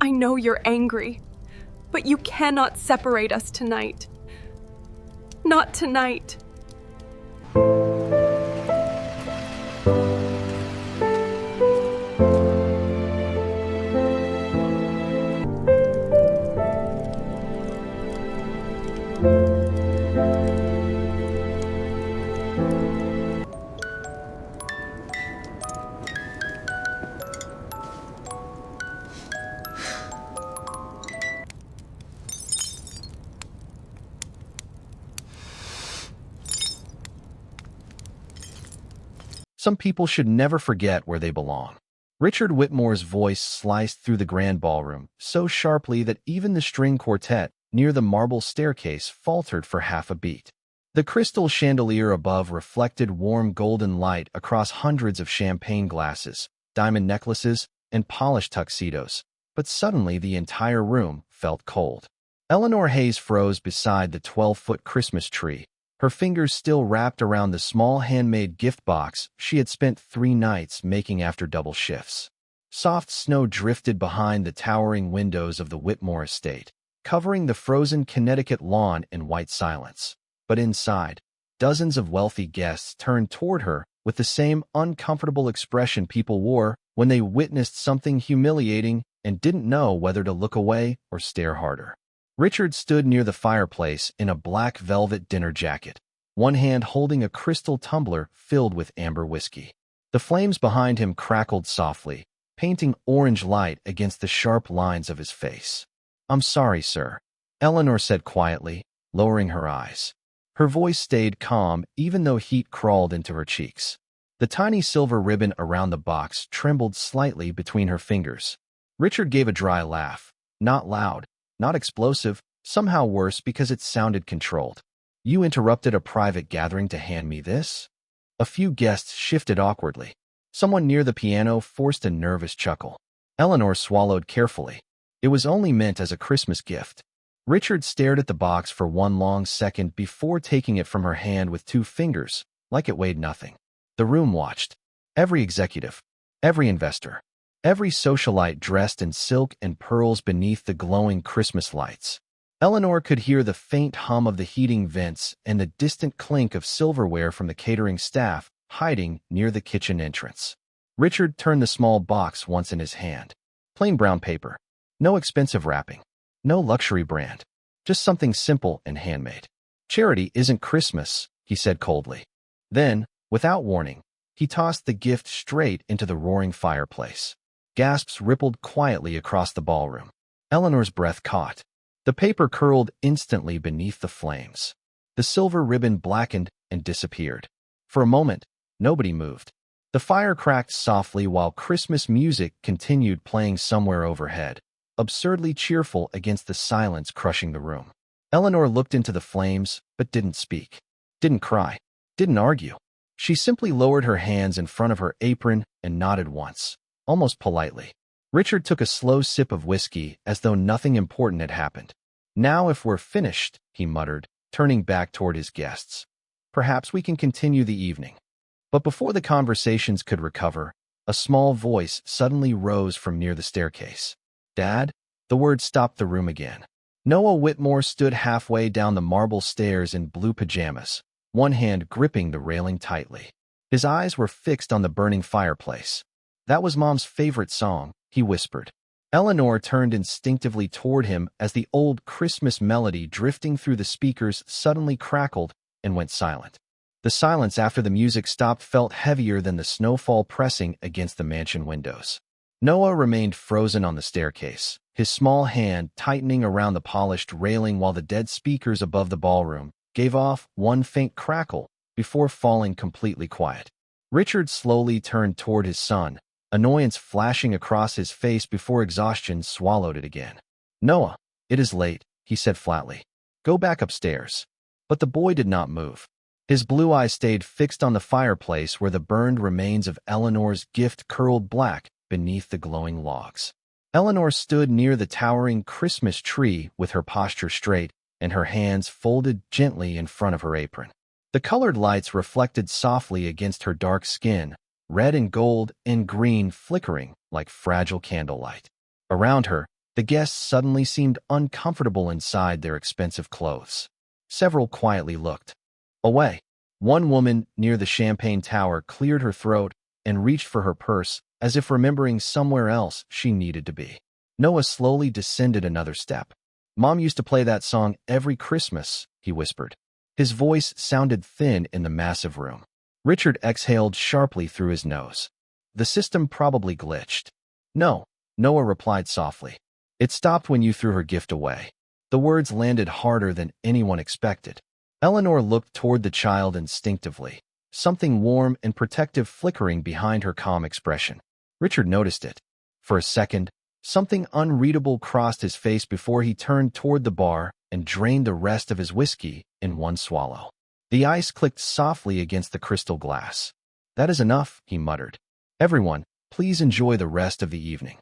I know you're angry, but you cannot separate us tonight. Not tonight. Some people should never forget where they belong. Richard Whitmore's voice sliced through the grand ballroom so sharply that even the string quartet near the marble staircase faltered for half a beat. The crystal chandelier above reflected warm golden light across hundreds of champagne glasses, diamond necklaces, and polished tuxedos, but suddenly the entire room felt cold. Eleanor Hayes froze beside the 12-foot Christmas tree, her fingers still wrapped around the small handmade gift box she had spent 3 nights making after double shifts. Soft snow drifted behind the towering windows of the Whitmore estate, covering the frozen Connecticut lawn in white silence. But inside, dozens of wealthy guests turned toward her with the same uncomfortable expression people wore when they witnessed something humiliating and didn't know whether to look away or stare harder. Richard stood near the fireplace in a black velvet dinner jacket, one hand holding a crystal tumbler filled with amber whiskey. The flames behind him crackled softly, painting orange light against the sharp lines of his face. "I'm sorry, sir," Eleanor said quietly, lowering her eyes. Her voice stayed calm even though heat crawled into her cheeks. The tiny silver ribbon around the box trembled slightly between her fingers. Richard gave a dry laugh, not loud, not explosive, somehow worse because it sounded controlled. "You interrupted a private gathering to hand me this?" A few guests shifted awkwardly. Someone near the piano forced a nervous chuckle. Eleanor swallowed carefully. It was only meant as a Christmas gift. Richard stared at the box for one long second before taking it from her hand with 2 fingers, like it weighed nothing. The room watched. Every executive, every investor, every socialite dressed in silk and pearls beneath the glowing Christmas lights. Eleanor could hear the faint hum of the heating vents and the distant clink of silverware from the catering staff hiding near the kitchen entrance. Richard turned the small box once in his hand. Plain brown paper. No expensive wrapping. No luxury brand. Just something simple and handmade. "Charity isn't Christmas," he said coldly. Then, without warning, he tossed the gift straight into the roaring fireplace. Gasps rippled quietly across the ballroom. Eleanor's breath caught. The paper curled instantly beneath the flames. The silver ribbon blackened and disappeared. For a moment, nobody moved. The fire cracked softly while Christmas music continued playing somewhere overhead, absurdly cheerful against the silence crushing the room. Eleanor looked into the flames, but didn't speak. Didn't cry. Didn't argue. She simply lowered her hands in front of her apron and nodded once, almost politely. Richard took a slow sip of whiskey as though nothing important had happened. "Now if we're finished," he muttered, turning back toward his guests, "perhaps we can continue the evening." But before the conversations could recover, a small voice suddenly rose from near the staircase. "Dad?" The word stopped the room again. Noah Whitmore stood halfway down the marble stairs in blue pajamas, one hand gripping the railing tightly. His eyes were fixed on the burning fireplace. "That was Mom's favorite song," he whispered. Eleanor turned instinctively toward him as the old Christmas melody drifting through the speakers suddenly crackled and went silent. The silence after the music stopped felt heavier than the snowfall pressing against the mansion windows. Noah remained frozen on the staircase, his small hand tightening around the polished railing while the dead speakers above the ballroom gave off one faint crackle before falling completely quiet. Richard slowly turned toward his son, annoyance flashing across his face before exhaustion swallowed it again. "Noah, it is late," he said flatly. "Go back upstairs." But the boy did not move. His blue eyes stayed fixed on the fireplace where the burned remains of Eleanor's gift curled black beneath the glowing logs. Eleanor stood near the towering Christmas tree with her posture straight and her hands folded gently in front of her apron. The colored lights reflected softly against her dark skin, red and gold and green flickering like fragile candlelight. Around her, The guests suddenly seemed uncomfortable inside their expensive clothes. Several quietly looked away. One woman near the champagne tower cleared her throat and reached for her purse, as if remembering somewhere else she needed to be. Noah slowly descended another step. "Mom used to play that song every Christmas," he whispered. His voice sounded thin in the massive room. Richard exhaled sharply through his nose. "The system probably glitched." "No," Noah replied softly. "It stopped when you threw her gift away." The words landed harder than anyone expected. Eleanor looked toward the child instinctively, something warm and protective flickering behind her calm expression. Richard noticed it. For a second, something unreadable crossed his face before he turned toward the bar and drained the rest of his whiskey in one swallow. The ice clicked softly against the crystal glass. "That is enough," he muttered. "Everyone, please enjoy the rest of the evening."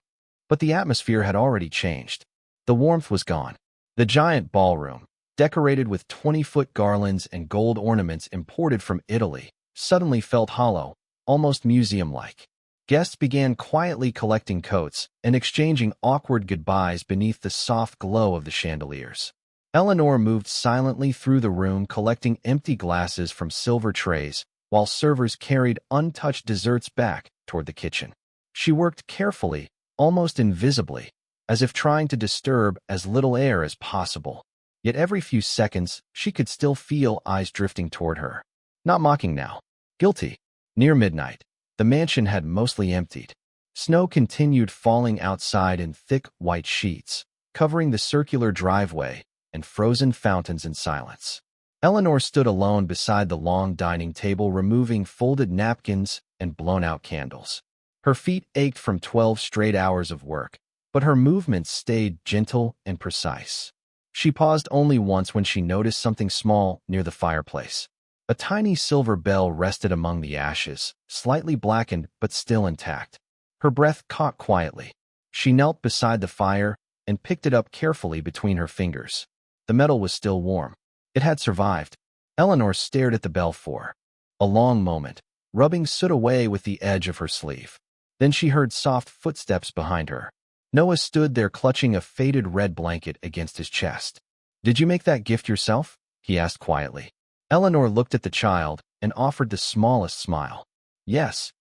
But the atmosphere had already changed. The warmth was gone. The giant ballroom, decorated with 20-foot garlands and gold ornaments imported from Italy, suddenly felt hollow, almost museum-like. Guests began quietly collecting coats and exchanging awkward goodbyes beneath the soft glow of the chandeliers. Eleanor moved silently through the room, collecting empty glasses from silver trays, while servers carried untouched desserts back toward the kitchen. She worked carefully, almost invisibly, as if trying to disturb as little air as possible. Yet every few seconds, she could still feel eyes drifting toward her. Not mocking now. Guilty. Near midnight, the mansion had mostly emptied. Snow continued falling outside in thick white sheets, covering the circular driveway and frozen fountains in silence. Eleanor stood alone beside the long dining table, removing folded napkins and blown-out candles. Her feet ached from 12 straight hours of work, but her movements stayed gentle and precise. She paused only once when she noticed something small near the fireplace. A tiny silver bell rested among the ashes, slightly blackened but still intact. Her breath caught quietly. She knelt beside the fire and picked it up carefully between her fingers. The metal was still warm. It had survived. Eleanor stared at the bell for a long moment, rubbing soot away with the edge of her sleeve. Then she heard soft footsteps behind her. Noah stood there clutching a faded red blanket against his chest. "Did you make that gift yourself?" he asked quietly. Eleanor looked at the child and offered the smallest smile. "Yes."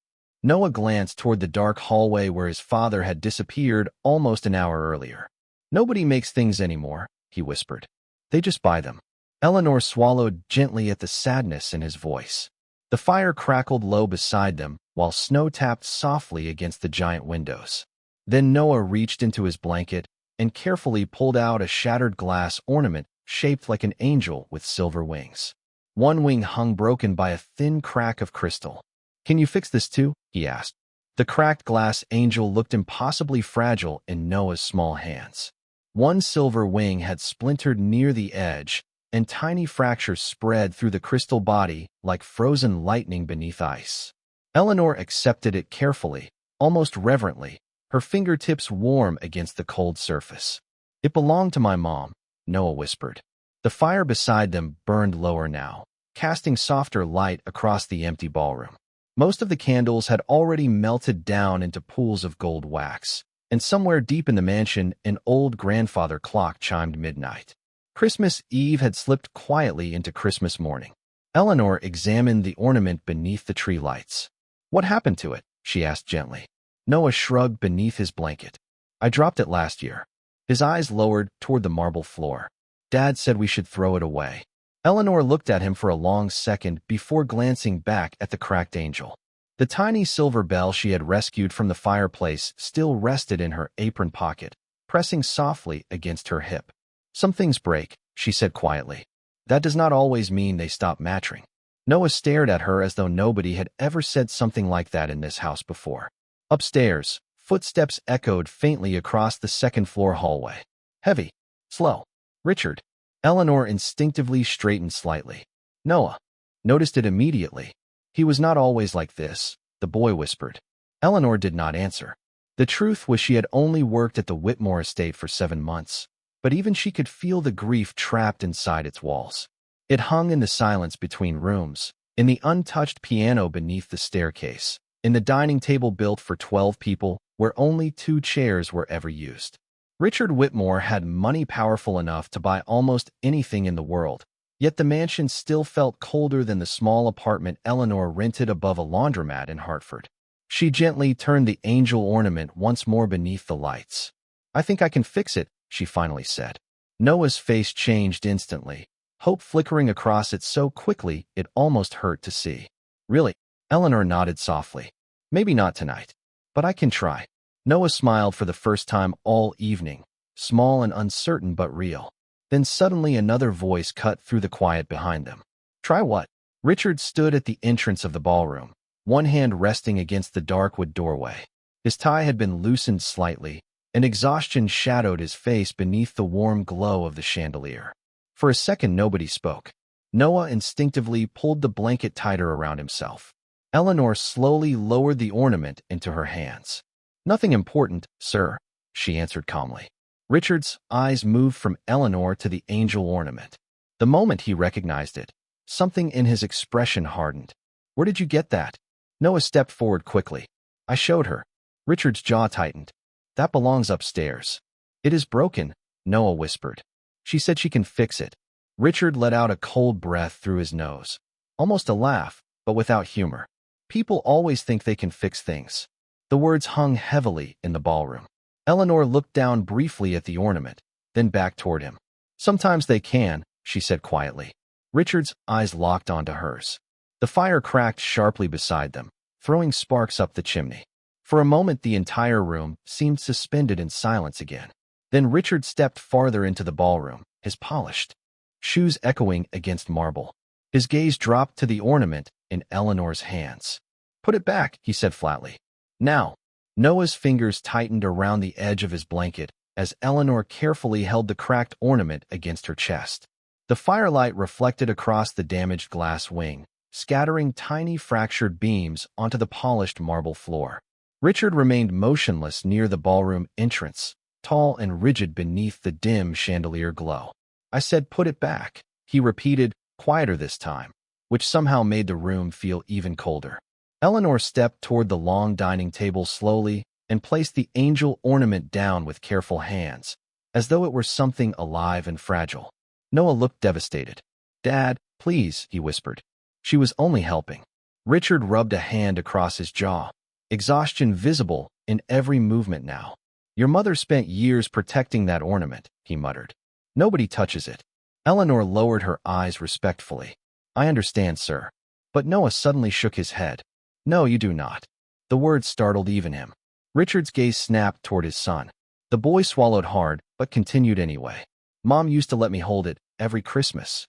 Noah glanced toward the dark hallway where his father had disappeared almost an hour earlier. "Nobody makes things anymore," he whispered. "They just buy them." Eleanor swallowed gently at the sadness in his voice. The fire crackled low beside them, while snow tapped softly against the giant windows. Then Noah reached into his blanket and carefully pulled out a shattered glass ornament shaped like an angel with silver wings. One wing hung broken by a thin crack of crystal. "Can you fix this too?" he asked. The cracked glass angel looked impossibly fragile in Noah's small hands. One silver wing had splintered near the edge, and tiny fractures spread through the crystal body like frozen lightning beneath ice. Eleanor accepted it carefully, almost reverently, her fingertips warm against the cold surface. "It belonged to my mom," Noah whispered. The fire beside them burned lower now, casting softer light across the empty ballroom. Most of the candles had already melted down into pools of gold wax, and somewhere deep in the mansion, an old grandfather clock chimed midnight. Christmas Eve had slipped quietly into Christmas morning. Eleanor examined the ornament beneath the tree lights. "What happened to it?" she asked gently. Noah shrugged beneath his blanket. "I dropped it last year." His eyes lowered toward the marble floor. "Dad said we should throw it away." Eleanor looked at him for a long second before glancing back at the cracked angel. The tiny silver bell she had rescued from the fireplace still rested in her apron pocket, pressing softly against her hip. "Some things break," she said quietly. "That does not always mean they stop mattering." Noah stared at her as though nobody had ever said something like that in this house before. Upstairs, footsteps echoed faintly across the second-floor hallway. Heavy. Slow. "Richard." Eleanor instinctively straightened slightly. Noah noticed it immediately. "He was not always like this," the boy whispered. Eleanor did not answer. The truth was she had only worked at the Whitmore estate for 7 months, but even she could feel the grief trapped inside its walls. It hung in the silence between rooms, in the untouched piano beneath the staircase, in the dining table built for 12 people where only 2 chairs were ever used. Richard Whitmore had money powerful enough to buy almost anything in the world, yet the mansion still felt colder than the small apartment Eleanor rented above a laundromat in Hartford. She gently turned the angel ornament once more beneath the lights. "I think I can fix it," she finally said. Noah's face changed instantly, hope flickering across it so quickly it almost hurt to see. "Really?" Eleanor nodded softly. "Maybe not tonight, but I can try." Noah smiled for the first time all evening, small and uncertain but real. Then suddenly another voice cut through the quiet behind them. "Try what?" Richard stood at the entrance of the ballroom, one hand resting against the dark wood doorway. His tie had been loosened slightly, and exhaustion shadowed his face beneath the warm glow of the chandelier. For a second nobody spoke. Noah instinctively pulled the blanket tighter around himself. Eleanor slowly lowered the ornament into her hands. "Nothing important, sir," she answered calmly. Richard's eyes moved from Eleanor to the angel ornament. The moment he recognized it, something in his expression hardened. "Where did you get that?" Noah stepped forward quickly. "I showed her." Richard's jaw tightened. "That belongs upstairs." "It is broken," Noah whispered. "She said she can fix it." Richard let out a cold breath through his nose. Almost a laugh, but without humor. "People always think they can fix things." The words hung heavily in the ballroom. Eleanor looked down briefly at the ornament, then back toward him. "Sometimes they can," she said quietly. Richard's eyes locked onto hers. The fire cracked sharply beside them, throwing sparks up the chimney. For a moment the entire room seemed suspended in silence again. Then Richard stepped farther into the ballroom, his polished shoes echoing against marble. His gaze dropped to the ornament in Eleanor's hands. "Put it back," he said flatly. "Now." Noah's fingers tightened around the edge of his blanket as Eleanor carefully held the cracked ornament against her chest. The firelight reflected across the damaged glass wing, scattering tiny fractured beams onto the polished marble floor. Richard remained motionless near the ballroom entrance, tall and rigid beneath the dim chandelier glow. "I said put it back," he repeated, quieter this time, which somehow made the room feel even colder. Eleanor stepped toward the long dining table slowly and placed the angel ornament down with careful hands, as though it were something alive and fragile. Noah looked devastated. "Dad, please," he whispered. She was only helping. Richard rubbed a hand across his jaw, exhaustion visible in every movement now. "Your mother spent years protecting that ornament," he muttered. "Nobody touches it." Eleanor lowered her eyes respectfully. "I understand, sir." But Noah suddenly shook his head. "No, you do not." The words startled even him. Richard's gaze snapped toward his son. The boy swallowed hard, but continued anyway. "Mom used to let me hold it every Christmas."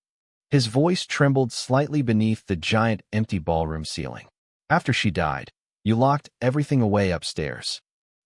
His voice trembled slightly beneath the giant empty ballroom ceiling. "After she died, you locked everything away upstairs."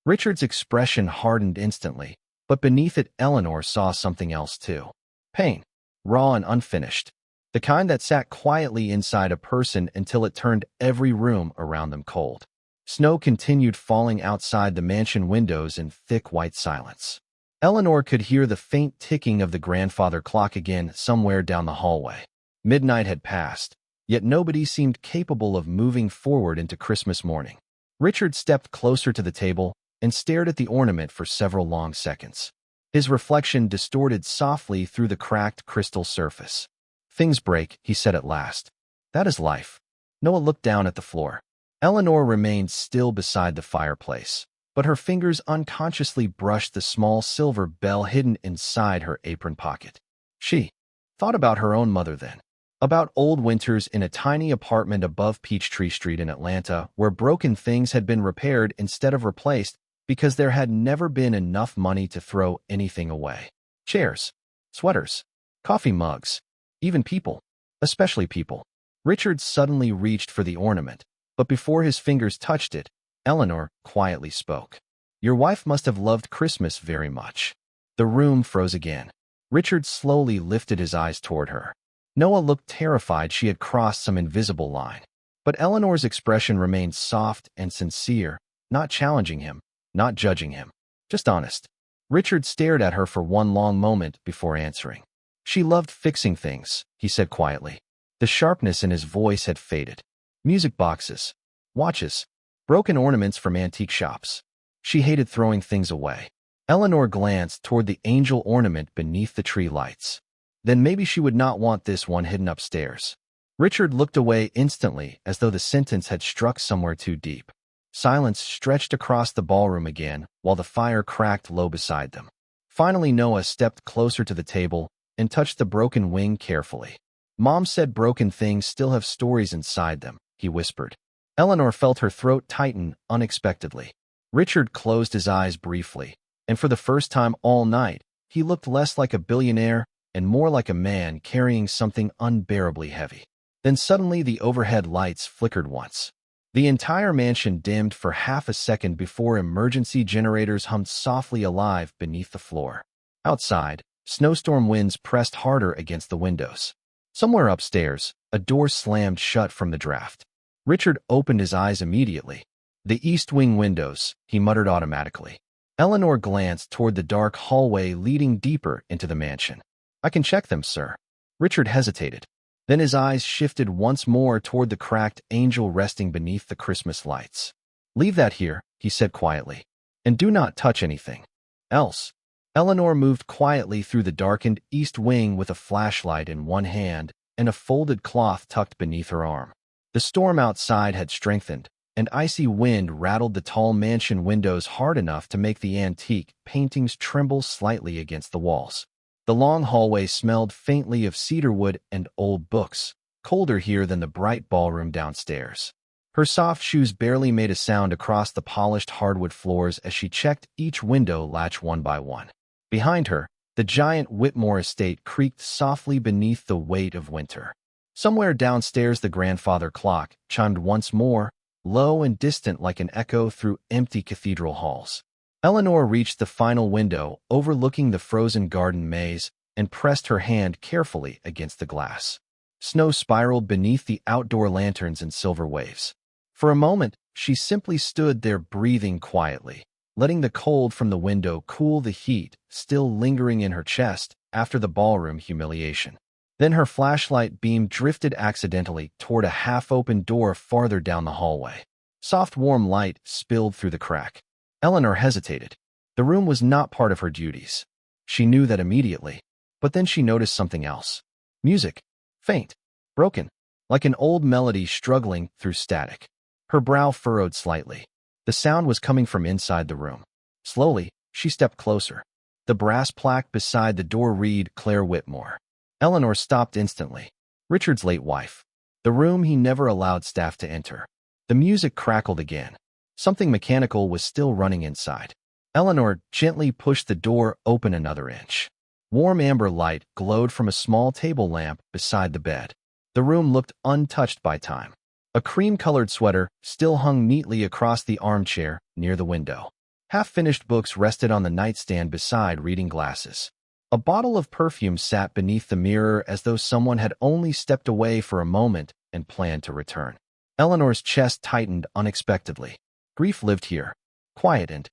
Richard's expression hardened instantly, but beneath it Eleanor saw something else too. Pain, raw and unfinished. The kind that sat quietly inside a person until it turned every room around them cold. Snow continued falling outside the mansion windows in thick white silence. Eleanor could hear the faint ticking of the grandfather clock again somewhere down the hallway. Midnight had passed, yet nobody seemed capable of moving forward into Christmas morning. Richard stepped closer to the table and stared at the ornament for several long seconds. His reflection distorted softly through the cracked crystal surface. "Things break," he said at last. "That is life." Noah looked down at the floor. Eleanor remained still beside the fireplace, but her fingers unconsciously brushed the small silver bell hidden inside her apron pocket. She thought about her own mother then, about old winters in a tiny apartment above Peachtree Street in Atlanta where broken things had been repaired instead of replaced because there had never been enough money to throw anything away. Chairs, sweaters, coffee mugs, even people, especially people. Richard suddenly reached for the ornament, but before his fingers touched it, Eleanor quietly spoke. "Your wife must have loved Christmas very much." The room froze again. Richard slowly lifted his eyes toward her. Noah looked terrified she had crossed some invisible line. But Eleanor's expression remained soft and sincere, not challenging him, not judging him, just honest. Richard stared at her for one long moment before answering. "She loved fixing things," he said quietly. The sharpness in his voice had faded. "Music boxes, watches, broken ornaments from antique shops. She hated throwing things away." Eleanor glanced toward the angel ornament beneath the tree lights. Then maybe she would not want this one hidden upstairs. Richard looked away instantly, as though the sentence had struck somewhere too deep. Silence stretched across the ballroom again, while the fire cracked low beside them. Finally, Noah stepped closer to the table and touched the broken wing carefully. "Mom said broken things still have stories inside them," he whispered. Eleanor felt her throat tighten unexpectedly. Richard closed his eyes briefly, and for the first time all night, he looked less like a billionaire and more like a man carrying something unbearably heavy. Then suddenly the overhead lights flickered once. The entire mansion dimmed for half a second before emergency generators hummed softly alive beneath the floor. Outside, snowstorm winds pressed harder against the windows. Somewhere upstairs, a door slammed shut from the draft. Richard opened his eyes immediately. "The east wing windows," he muttered automatically. Eleanor glanced toward the dark hallway leading deeper into the mansion. "I can check them, sir." Richard hesitated. Then his eyes shifted once more toward the cracked angel resting beneath the Christmas lights. "Leave that here," he said quietly, "and do not touch anything else." Eleanor moved quietly through the darkened east wing with a flashlight in one hand and a folded cloth tucked beneath her arm. The storm outside had strengthened, and icy wind rattled the tall mansion windows hard enough to make the antique paintings tremble slightly against the walls. The long hallway smelled faintly of cedarwood and old books, colder here than the bright ballroom downstairs. Her soft shoes barely made a sound across the polished hardwood floors as she checked each window latch one by one. Behind her, the giant Whitmore estate creaked softly beneath the weight of winter. Somewhere downstairs the grandfather clock chimed once more, low and distant like an echo through empty cathedral halls. Eleanor reached the final window overlooking the frozen garden maze and pressed her hand carefully against the glass. Snow spiraled beneath the outdoor lanterns in silver waves. For a moment, she simply stood there breathing quietly, letting the cold from the window cool the heat still lingering in her chest after the ballroom humiliation. Then her flashlight beam drifted accidentally toward a half-open door farther down the hallway. Soft warm light spilled through the crack. Eleanor hesitated. The room was not part of her duties. She knew that immediately, but then she noticed something else. Music. Faint. Broken. Like an old melody struggling through static. Her brow furrowed slightly. The sound was coming from inside the room. Slowly, she stepped closer. The brass plaque beside the door read Claire Whitmore. Eleanor stopped instantly. Richard's late wife. The room he never allowed staff to enter. The music crackled again. Something mechanical was still running inside. Eleanor gently pushed the door open another inch. Warm amber light glowed from a small table lamp beside the bed. The room looked untouched by time. A cream-colored sweater still hung neatly across the armchair near the window. Half-finished books rested on the nightstand beside reading glasses. A bottle of perfume sat beneath the mirror as though someone had only stepped away for a moment and planned to return. Eleanor's chest tightened unexpectedly. Grief lived here, quiet and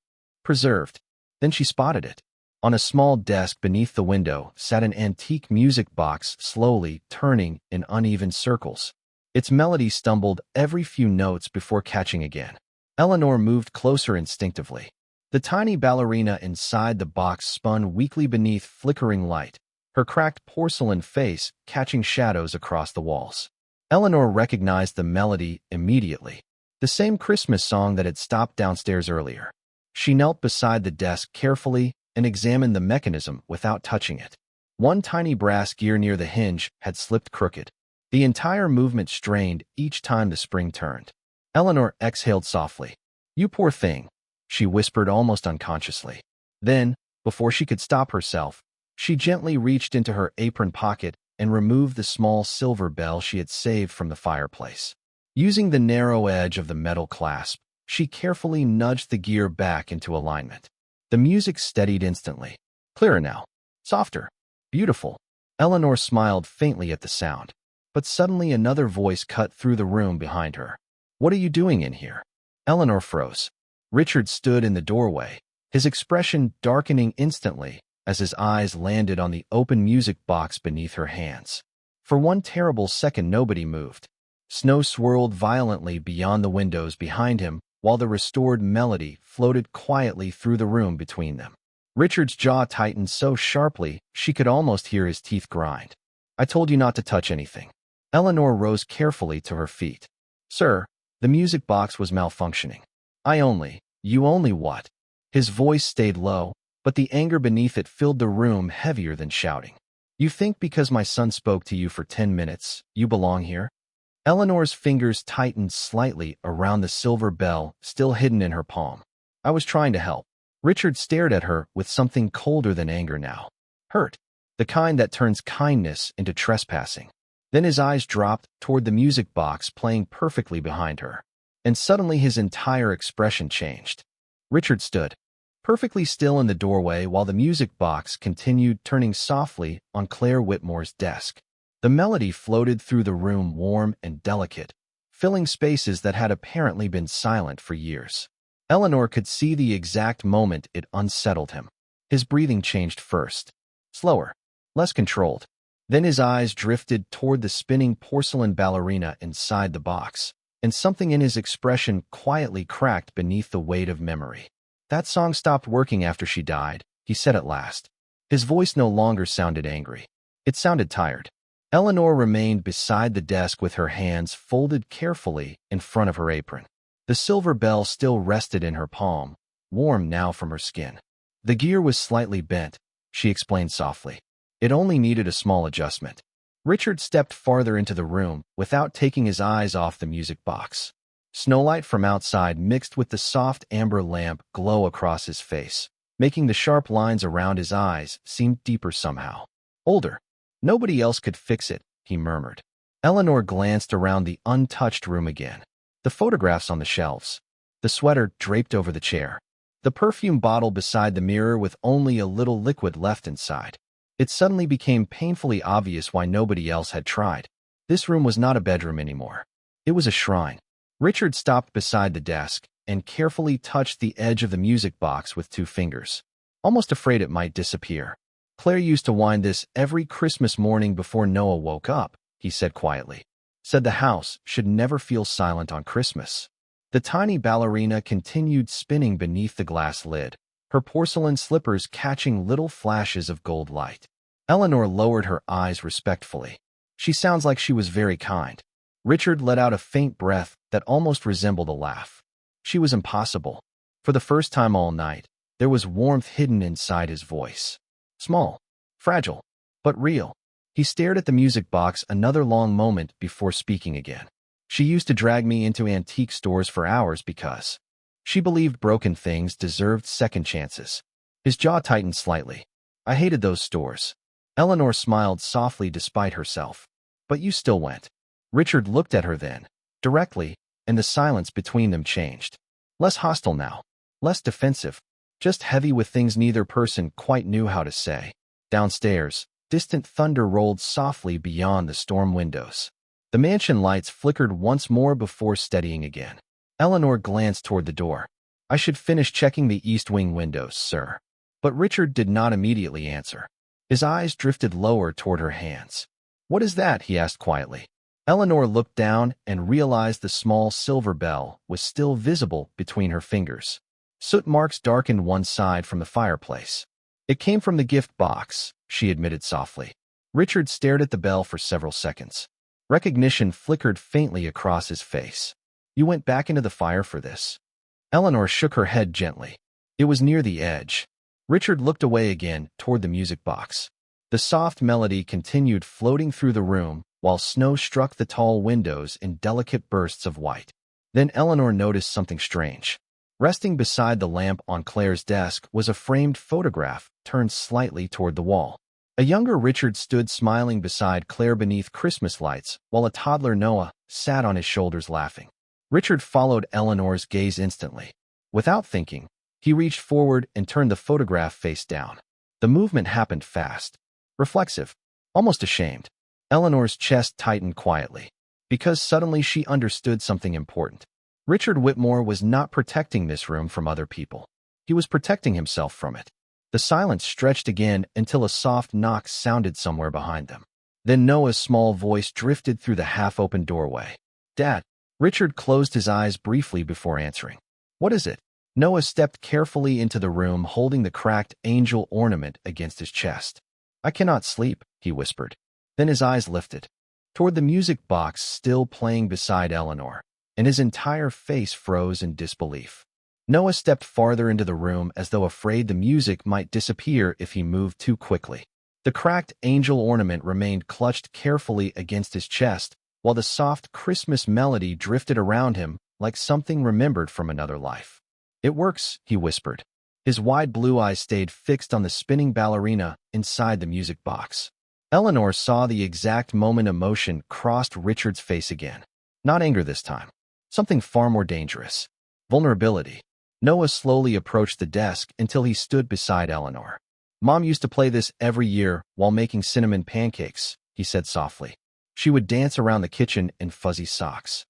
preserved. Then she spotted it. On a small desk beneath the window sat an antique music box slowly turning in uneven circles. Its melody stumbled every few notes before catching again. Eleanor moved closer instinctively. The tiny ballerina inside the box spun weakly beneath flickering light, her cracked porcelain face catching shadows across the walls. Eleanor recognized the melody immediately. The same Christmas song that had stopped downstairs earlier. She knelt beside the desk carefully and examined the mechanism without touching it. One tiny brass gear near the hinge had slipped crooked. The entire movement strained each time the spring turned. Eleanor exhaled softly. "You poor thing," she whispered almost unconsciously. Then, before she could stop herself, she gently reached into her apron pocket and removed the small silver bell she had saved from the fireplace. Using the narrow edge of the metal clasp, she carefully nudged the gear back into alignment. The music steadied instantly. Clearer now. Softer. Beautiful. Eleanor smiled faintly at the sound. But suddenly another voice cut through the room behind her. "What are you doing in here?" Eleanor froze. Richard stood in the doorway, his expression darkening instantly as his eyes landed on the open music box beneath her hands. For one terrible second nobody moved. Snow swirled violently beyond the windows behind him while the restored melody floated quietly through the room between them. Richard's jaw tightened so sharply she could almost hear his teeth grind. I told you not to touch anything. Eleanor rose carefully to her feet. Sir, the music box was malfunctioning. You only what? His voice stayed low, but the anger beneath it filled the room heavier than shouting. You think because my son spoke to you for 10 minutes, you belong here? Eleanor's fingers tightened slightly around the silver bell still hidden in her palm. I was trying to help. Richard stared at her with something colder than anger now. Hurt. The kind that turns kindness into trespassing. Then his eyes dropped toward the music box playing perfectly behind her. And suddenly his entire expression changed. Richard stood, perfectly still in the doorway while the music box continued turning softly on Claire Whitmore's desk. The melody floated through the room warm and delicate, filling spaces that had apparently been silent for years. Eleanor could see the exact moment it unsettled him. His breathing changed first. Slower, less controlled. Then his eyes drifted toward the spinning porcelain ballerina inside the box, and something in his expression quietly cracked beneath the weight of memory. That song stopped working after she died, he said at last. His voice no longer sounded angry. It sounded tired. Eleanor remained beside the desk with her hands folded carefully in front of her apron. The silver bell still rested in her palm, warm now from her skin. The gear was slightly bent, she explained softly. It only needed a small adjustment. Richard stepped farther into the room without taking his eyes off the music box. Snowlight from outside mixed with the soft amber lamp glow across his face, making the sharp lines around his eyes seem deeper somehow. Older. Nobody else could fix it, he murmured. Eleanor glanced around the untouched room again. The photographs on the shelves. The sweater draped over the chair. The perfume bottle beside the mirror with only a little liquid left inside. It suddenly became painfully obvious why nobody else had tried. This room was not a bedroom anymore. It was a shrine. Richard stopped beside the desk and carefully touched the edge of the music box with 2 fingers, almost afraid it might disappear. Claire used to wind this every Christmas morning before Noah woke up, he said quietly. Said the house should never feel silent on Christmas. The tiny ballerina continued spinning beneath the glass lid, her porcelain slippers catching little flashes of gold light. Eleanor lowered her eyes respectfully. She sounds like she was very kind. Richard let out a faint breath that almost resembled a laugh. She was impossible. For the first time all night, there was warmth hidden inside his voice. Small, fragile, but real. He stared at the music box another long moment before speaking again. She used to drag me into antique stores for hours because she believed broken things deserved second chances. His jaw tightened slightly. I hated those stores. Eleanor smiled softly despite herself. But you still went. Richard looked at her then, directly, and the silence between them changed. Less hostile now, less defensive, just heavy with things neither person quite knew how to say. Downstairs, distant thunder rolled softly beyond the storm windows. The mansion lights flickered once more before steadying again. Eleanor glanced toward the door. I should finish checking the east wing windows, sir. But Richard did not immediately answer. His eyes drifted lower toward her hands. What is that? He asked quietly. Eleanor looked down and realized the small silver bell was still visible between her fingers. Soot marks darkened one side from the fireplace. It came from the gift box, she admitted softly. Richard stared at the bell for several seconds. Recognition flickered faintly across his face. You went back into the fire for this? Eleanor shook her head gently. It was near the edge. Richard looked away again toward the music box. The soft melody continued floating through the room while snow struck the tall windows in delicate bursts of white. Then Eleanor noticed something strange. Resting beside the lamp on Claire's desk was a framed photograph turned slightly toward the wall. A younger Richard stood smiling beside Claire beneath Christmas lights, while a toddler Noah sat on his shoulders laughing. Richard followed Eleanor's gaze instantly. Without thinking, he reached forward and turned the photograph face down. The movement happened fast, reflexive, almost ashamed. Eleanor's chest tightened quietly, because suddenly she understood something important. Richard Whitmore was not protecting this room from other people. He was protecting himself from it. The silence stretched again until a soft knock sounded somewhere behind them. Then Noah's small voice drifted through the half-open doorway. Dad. Richard closed his eyes briefly before answering. What is it? Noah stepped carefully into the room, holding the cracked angel ornament against his chest. "I cannot sleep," he whispered. Then his eyes lifted toward the music box still playing beside Eleanor, and his entire face froze in disbelief. Noah stepped farther into the room as though afraid the music might disappear if he moved too quickly. The cracked angel ornament remained clutched carefully against his chest, while the soft Christmas melody drifted around him like something remembered from another life. "It works," he whispered. His wide blue eyes stayed fixed on the spinning ballerina inside the music box. Eleanor saw the exact moment emotion crossed Richard's face again. Not anger this time. Something far more dangerous. Vulnerability. Noah slowly approached the desk until he stood beside Eleanor. "Mom used to play this every year while making cinnamon pancakes," he said softly. "She would dance around the kitchen in fuzzy socks."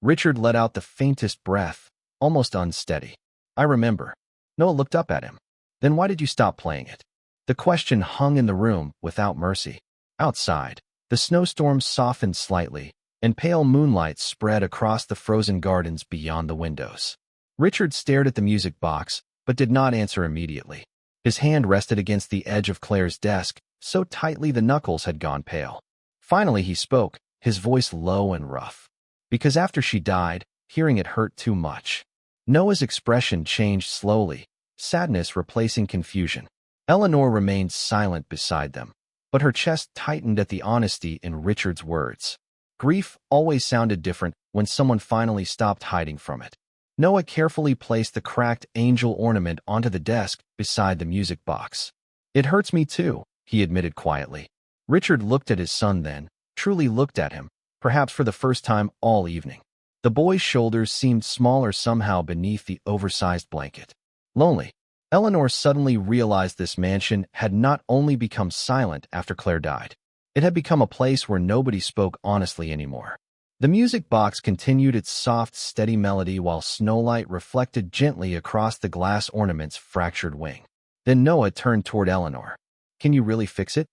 Richard let out the faintest breath, almost unsteady. "I remember." Noah looked up at him. "Then why did you stop playing it?" The question hung in the room without mercy. Outside, the snowstorm softened slightly, and pale moonlight spread across the frozen gardens beyond the windows. Richard stared at the music box, but did not answer immediately. His hand rested against the edge of Claire's desk, so tightly the knuckles had gone pale. Finally he spoke, his voice low and rough. "Because after she died, hearing it hurt too much." Noah's expression changed slowly, sadness replacing confusion. Eleanor remained silent beside them, but her chest tightened at the honesty in Richard's words. Grief always sounded different when someone finally stopped hiding from it. Noah carefully placed the cracked angel ornament onto the desk beside the music box. "It hurts me too," he admitted quietly. Richard looked at his son then, truly looked at him, perhaps for the first time all evening. The boy's shoulders seemed smaller somehow beneath the oversized blanket. Lonely. Eleanor suddenly realized this mansion had not only become silent after Claire died. It had become a place where nobody spoke honestly anymore. The music box continued its soft, steady melody while snowlight reflected gently across the glass ornament's fractured wing. Then Noah turned toward Eleanor. "Can you really fix it?"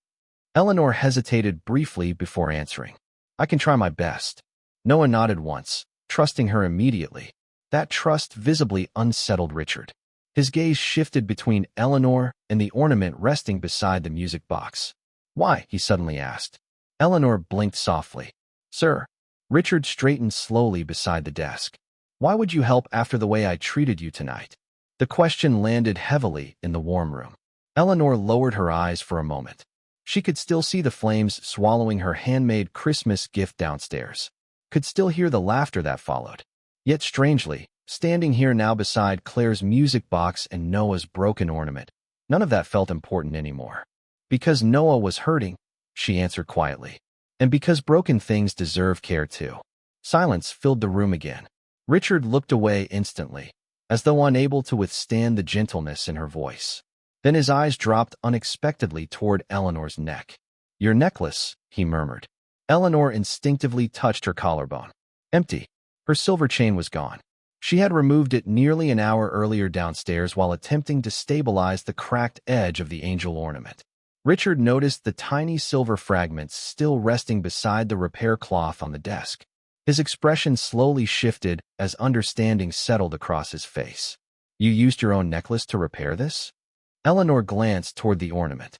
Eleanor hesitated briefly before answering. "I can try my best." Noah nodded once, trusting her immediately. That trust visibly unsettled Richard. His gaze shifted between Eleanor and the ornament resting beside the music box. "Why?" he suddenly asked. Eleanor blinked softly. "Sir." Richard straightened slowly beside the desk. "Why would you help after the way I treated you tonight?" The question landed heavily in the warm room. Eleanor lowered her eyes for a moment. She could still see the flames swallowing her handmade Christmas gift downstairs. Could still hear the laughter that followed. Yet strangely, standing here now beside Claire's music box and Noah's broken ornament, none of that felt important anymore. "Because Noah was hurting," she answered quietly. "And because broken things deserve care too." Silence filled the room again. Richard looked away instantly, as though unable to withstand the gentleness in her voice. Then his eyes dropped unexpectedly toward Eleanor's neck. "Your necklace," he murmured. Eleanor instinctively touched her collarbone. Empty. Her silver chain was gone. She had removed it nearly an hour earlier downstairs while attempting to stabilize the cracked edge of the angel ornament. Richard noticed the tiny silver fragments still resting beside the repair cloth on the desk. His expression slowly shifted as understanding settled across his face. "You used your own necklace to repair this?" Eleanor glanced toward the ornament.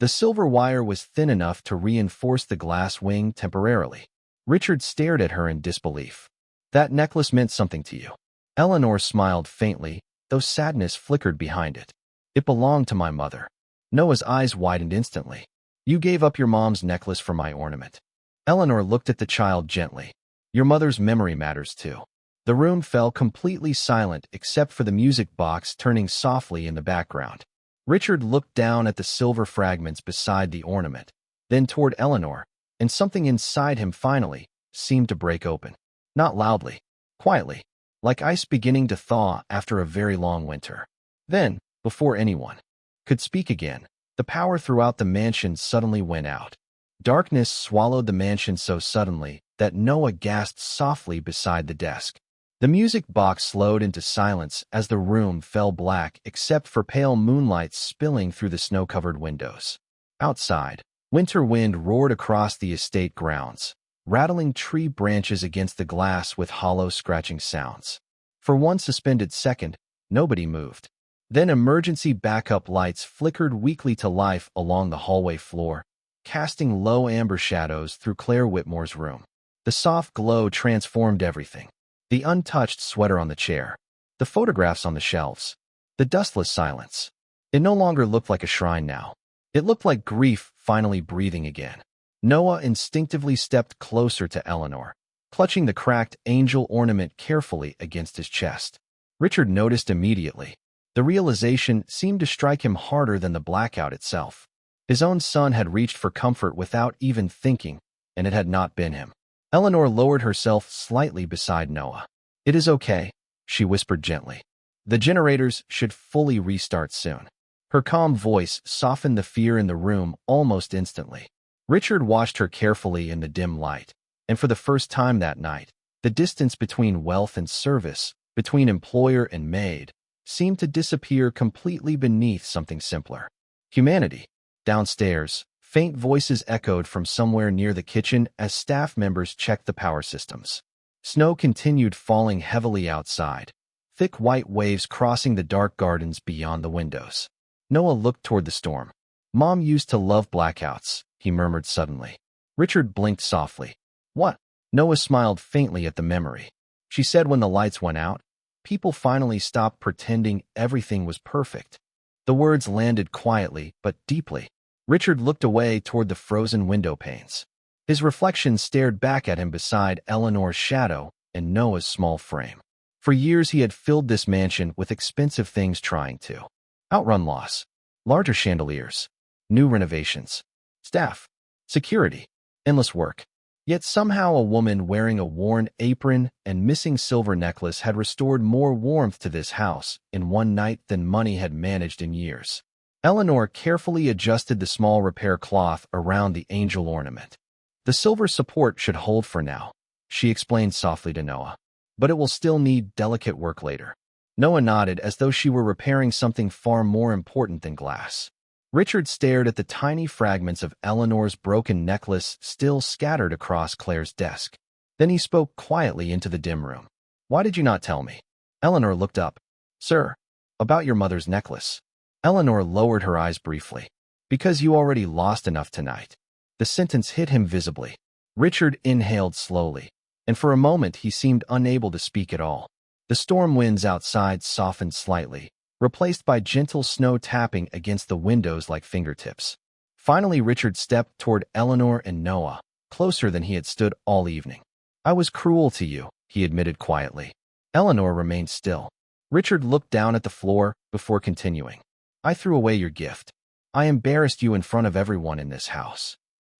The silver wire was thin enough to reinforce the glass wing temporarily. Richard stared at her in disbelief. "That necklace meant something to you." Eleanor smiled faintly, though sadness flickered behind it. "It belonged to my mother." Noah's eyes widened instantly. "You gave up your mom's necklace for my ornament." Eleanor looked at the child gently. "Your mother's memory matters too." The room fell completely silent except for the music box turning softly in the background. Richard looked down at the silver fragments beside the ornament, then toward Eleanor, and something inside him finally seemed to break open. Not loudly, quietly, like ice beginning to thaw after a very long winter. Then, before anyone could speak again, the power throughout the mansion suddenly went out. Darkness swallowed the mansion so suddenly that Noah gasped softly beside the desk. The music box slowed into silence as the room fell black except for pale moonlight spilling through the snow-covered windows. Outside, winter wind roared across the estate grounds, rattling tree branches against the glass with hollow scratching sounds. For one suspended second, Nobody moved. Then emergency backup lights flickered weakly to life along the hallway floor, casting low amber shadows through Claire Whitmore's room. The soft glow transformed everything. The untouched sweater on the chair, the photographs on the shelves, the dustless silence. It no longer looked like a shrine now. It looked like grief finally breathing again. Noah instinctively stepped closer to Eleanor, clutching the cracked angel ornament carefully against his chest. Richard noticed immediately. The realization seemed to strike him harder than the blackout itself. His own son had reached for comfort without even thinking, and it had not been him. Eleanor lowered herself slightly beside Noah. "It is okay," she whispered gently. "The generators should fully restart soon." Her calm voice softened the fear in the room almost instantly. Richard watched her carefully in the dim light, and for the first time that night, the distance between wealth and service, between employer and maid, seemed to disappear completely beneath something simpler. Humanity. Downstairs, faint voices echoed from somewhere near the kitchen as staff members checked the power systems. Snow continued falling heavily outside, thick white waves crossing the dark gardens beyond the windows. Noah looked toward the storm. "Mom used to love blackouts," he murmured suddenly. Richard blinked softly. "What?" Noah smiled faintly at the memory. "She said when the lights went out, people finally stopped pretending everything was perfect." The words landed quietly but deeply. Richard looked away toward the frozen window panes. His reflection stared back at him beside Eleanor's shadow and Noah's small frame. For years he had filled this mansion with expensive things trying to outrun loss. Larger chandeliers, new renovations, staff, security, endless work. Yet somehow a woman wearing a worn apron and missing silver necklace had restored more warmth to this house in one night than money had managed in years. Eleanor carefully adjusted the small repair cloth around the angel ornament. "The silver support should hold for now," she explained softly to Noah, "but it will still need delicate work later." Noah nodded as though she were repairing something far more important than glass. Richard stared at the tiny fragments of Eleanor's broken necklace still scattered across Claire's desk. Then he spoke quietly into the dim room. "Why did you not tell me?" Eleanor looked up. "Sir, about your mother's necklace." Eleanor lowered her eyes briefly. "Because you already lost enough tonight." The sentence hit him visibly. Richard inhaled slowly, and for a moment he seemed unable to speak at all. The storm winds outside softened slightly, replaced by gentle snow tapping against the windows like fingertips. Finally, Richard stepped toward Eleanor and Noah, closer than he had stood all evening. "I was cruel to you," he admitted quietly. Eleanor remained still. Richard looked down at the floor before continuing. "I threw away your gift. I embarrassed you in front of everyone in this house."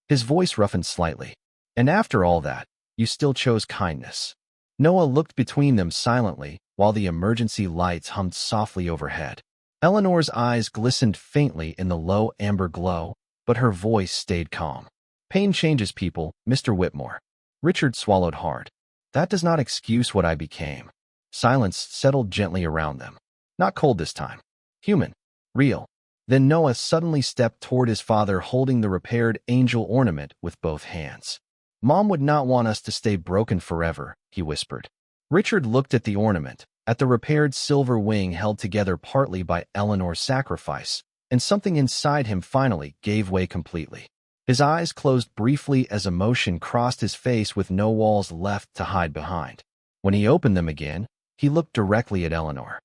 His voice roughened slightly. "And after all that, you still chose kindness." Noah looked between them silently while the emergency lights hummed softly overhead. Eleanor's eyes glistened faintly in the low amber glow, but her voice stayed calm. "Pain changes people, Mr. Whitmore." Richard swallowed hard. "That does not excuse what I became." Silence settled gently around them. Not cold this time. Human. Real. Then Noah suddenly stepped toward his father holding the repaired angel ornament with both hands. "Mom would not want us to stay broken forever," he whispered. Richard looked at the ornament, at the repaired silver wing held together partly by Eleanor's sacrifice, and something inside him finally gave way completely. His eyes closed briefly as emotion crossed his face with no walls left to hide behind. When he opened them again, he looked directly at Eleanor.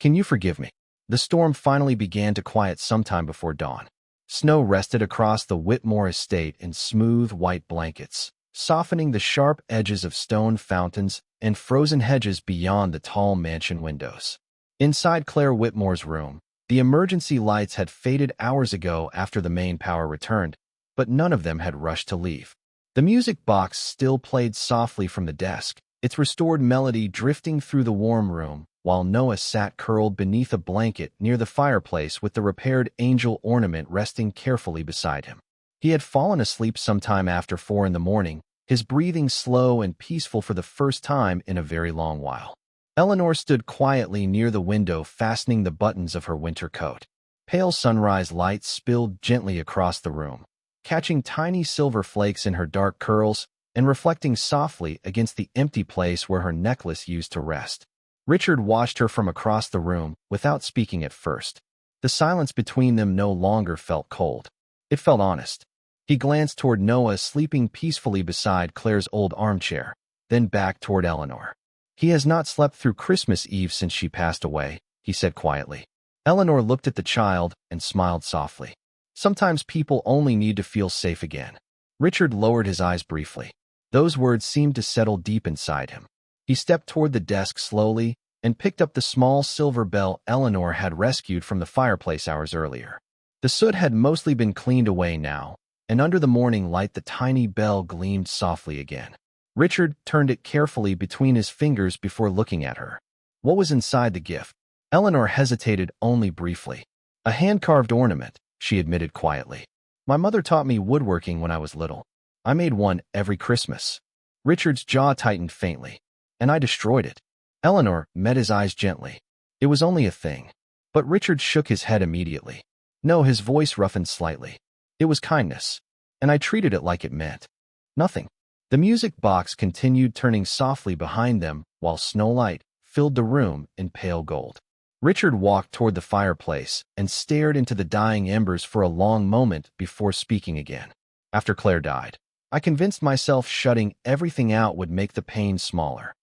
"Can you forgive me?" The storm finally began to quiet sometime before dawn. Snow rested across the Whitmore estate in smooth white blankets, softening the sharp edges of stone fountains and frozen hedges beyond the tall mansion windows. Inside Claire Whitmore's room, the emergency lights had faded hours ago after the main power returned, but none of them had rushed to leave. The music box still played softly from the desk, its restored melody drifting through the warm room, while Noah sat curled beneath a blanket near the fireplace with the repaired angel ornament resting carefully beside him. He had fallen asleep sometime after 4 in the morning, his breathing slow and peaceful for the first time in a very long while. Eleanor stood quietly near the window fastening the buttons of her winter coat. Pale sunrise light spilled gently across the room, catching tiny silver flakes in her dark curls and reflecting softly against the empty place where her necklace used to rest. Richard watched her from across the room without speaking at first. The silence between them no longer felt cold. It felt honest. He glanced toward Noah sleeping peacefully beside Claire's old armchair, then back toward Eleanor. "He has not slept through Christmas Eve since she passed away," he said quietly. Eleanor looked at the child and smiled softly. "Sometimes people only need to feel safe again." Richard lowered his eyes briefly. Those words seemed to settle deep inside him. He stepped toward the desk slowly and picked up the small silver bell Eleanor had rescued from the fireplace hours earlier. The soot had mostly been cleaned away now, and under the morning light the tiny bell gleamed softly again. Richard turned it carefully between his fingers before looking at her. What was inside the gift? Eleanor hesitated only briefly. "A hand-carved ornament," she admitted quietly. "My mother taught me woodworking when I was little. I made one every Christmas." Richard's jaw tightened faintly. "And I destroyed it." Eleanor met his eyes gently. "It was only a thing." But Richard shook his head immediately. "No," his voice roughened slightly. "It was kindness, and I treated it like it meant nothing." The music box continued turning softly behind them while snow light filled the room in pale gold. Richard walked toward the fireplace and stared into the dying embers for a long moment before speaking again. "After Claire died, I convinced myself shutting everything out would make the pain smaller."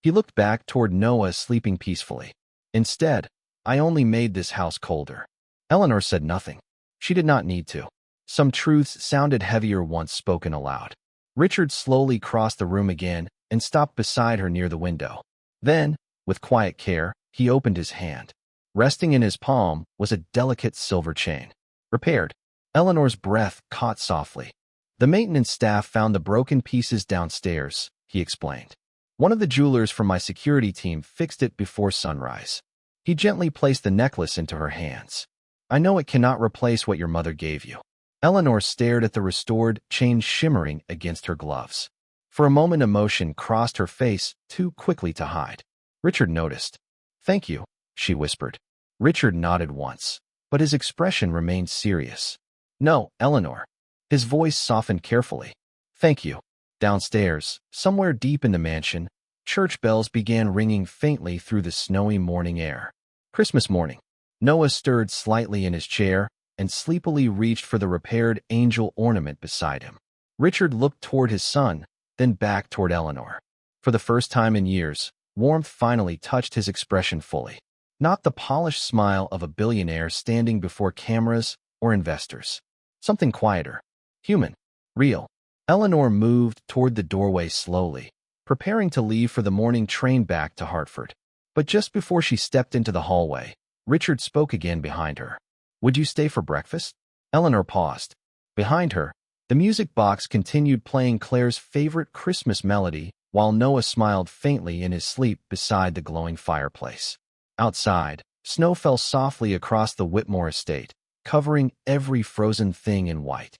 He looked back toward Noah sleeping peacefully. "Instead, I only made this house colder." Eleanor said nothing. She did not need to. Some truths sounded heavier once spoken aloud. Richard slowly crossed the room again and stopped beside her near the window. Then, with quiet care, he opened his hand. Resting in his palm was a delicate silver chain. "Repaired." Eleanor's breath caught softly. "The maintenance staff found the broken pieces downstairs," he explained. "One of the jewelers from my security team fixed it before sunrise." He gently placed the necklace into her hands. "I know it cannot replace what your mother gave you." Eleanor stared at the restored chain shimmering against her gloves. For a moment emotion crossed her face too quickly to hide. Richard noticed. "Thank you," she whispered. Richard nodded once, but his expression remained serious. "No, Eleanor." His voice softened carefully. "Thank you." Downstairs, somewhere deep in the mansion, church bells began ringing faintly through the snowy morning air. Christmas morning. Noah stirred slightly in his chair and sleepily reached for the repaired angel ornament beside him. Richard looked toward his son, then back toward Eleanor. For the first time in years, warmth finally touched his expression fully. Not the polished smile of a billionaire standing before cameras or investors. Something quieter, human, real. Eleanor moved toward the doorway slowly, preparing to leave for the morning train back to Hartford. But just before she stepped into the hallway, Richard spoke again behind her. "Would you stay for breakfast?" Eleanor paused. Behind her, the music box continued playing Claire's favorite Christmas melody while Noah smiled faintly in his sleep beside the glowing fireplace. Outside, snow fell softly across the Whitmore estate, covering every frozen thing in white.